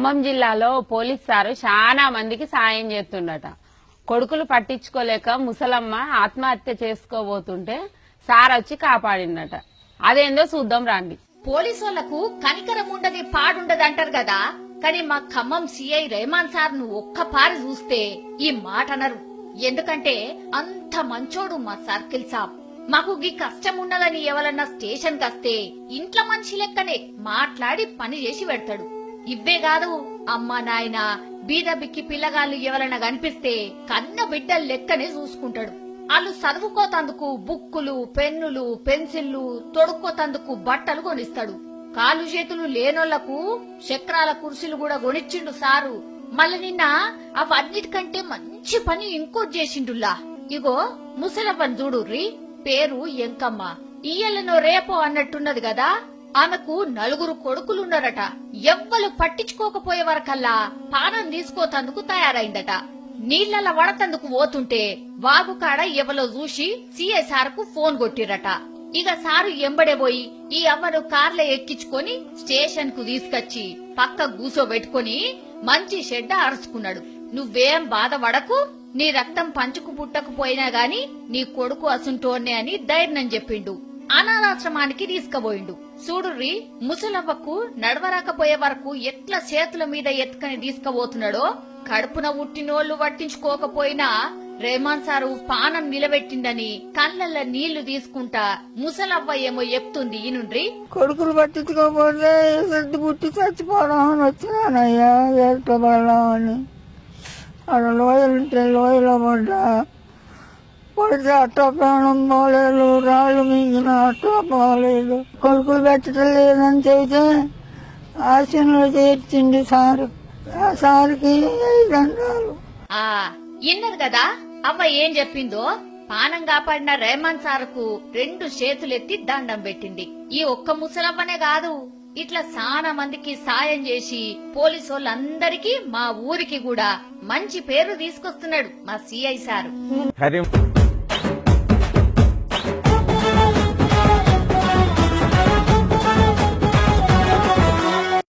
ఖమ్మం జిల్లాలో police sir చాలా మందికి సాయం చేస్తుండట. కొడుకులు పట్టించుకోలేక ముసలమ్మ ఆత్మహత్య చేసుకోబోతుంటే సార్ వచ్చి కాపాడిందట. అదేందో చూద్దాం రండి. పోలీసులకు కనికరం ఉండదు పాడుండదు అంటారు కదా, కానీ మా ఖమ్మం సిఐ రెహమాన్ సార్ ను ఒక్కపారి చూస్తే ఈ మాట అనరు. ఎందుకంటే అంత మంచోడు మా సర్కిల్ సాబ్. మాకు గీ కష్టం ఉన్నదని ఎవరన్నా స్టేషన్ కస్తే ఇంట్లో మనిషి లెక్కనే మాట్లాడి పని చేసి పెడతాడు. ఇవ్వే కాదు, అమ్మ నాయన బీద బిక్కి పిల్లగాళ్ళు ఎవరైనా కనిపిస్తే కన్న బిడ్డల లెక్కనే చూసుకుంటాడు. వాళ్ళు చదువుకోతందుకు బుక్కులు, పెన్నులు, పెన్సిళ్లు, తొడుక్కోతందుకు బట్టలు కొనిస్తాడు. కాళ్ళు చేతులు లేనోళ్లకు చక్రాల కుర్చీలు కూడా కొనిచ్చిండు సారు. మళ్ళీ నిన్న అవన్నిటికంటే మంచి పని ఇంకోటి చేసిండుల్లా. ఇగో ముసలవ్వని చూడుర్రి, పేరు ఎంకమ్మ. ఇయ్యలనో రేపో అన్నట్టున్నది కదా. ఆమెకు 4 కొడుకులున్నారట. ఎవ్వలు పట్టించుకోకపోయే వరకల్లా పానం తీసుకోతందుకు తయారైందట. నీళ్లల వడతందుకు పోతుంటే వాగు కాడ ఎవలో చూసి సీఐ సార్కు ఫోన్ కొట్టిరట. ఇక సారు ఎంబడే పోయి ఈ అవ్వను కార్ల ఎక్కించుకొని స్టేషన్ కు తీసుకొచ్చి పక్క కూసోబెట్టుకుని మంచి షెడ్డ అరుచుకున్నాడు. నువ్వేం బాధపడకు, నీ రక్తం పంచుకు పుట్టకపోయినా గాని నీ కొడుకు అసుంటోనే అని ధైర్యం చెప్పిండు. అనాథాశ్రమానికి తీసుకుపోయిండు. చూడుర్రి, ముసలవ్వకు నడవరాకపోయే వరకు ఎట్లా చేతుల మీద ఎత్తుకని తీసుకుపోతున్నాడో. కడుపున ఉట్టినోళ్లు పట్టించుకోకపోయినా రెహమాన్ సారు పానం నిలబెట్టిండని కళ్ళల్లో నీళ్లు తీసుకుంటా ముసలవ్వ ఏమో చెప్తుంది. ఈనుండ్రి, కొడుకులు పట్టించుకోకపోతే పుట్టి చచ్చిపోవడం అని వచ్చినానయ్యా. వేసుకోబడదామని అక్కడ లోయలుంటే లోయలో పడ్డా. పడితే అట్టా ప్రాణం పోలేదు, రాళ్ళు మింగిన అట్టా పోలేదు. కొడుకులు పెట్టడం లేదని చెబితే ఆశయంలో చేర్చింది సారు. ఆ సార్కి 5 దండాలు. ఇన్నది కదా అవ్వ ఏం చెప్పిందో. పానం కాపాడిన రెహమాన్ సార్కు 2 చేతులెత్తి దండం పెట్టింది. ఈ ఒక్క ముసలవ్వనే కాదు, ఇట్లా చాలా మందికి సాయం చేసి పోలీసోళ్ళందరికీ మా ఊరికి కూడా మంచి పేరు తీసుకొస్తున్నాడు మా సిఐ సారు.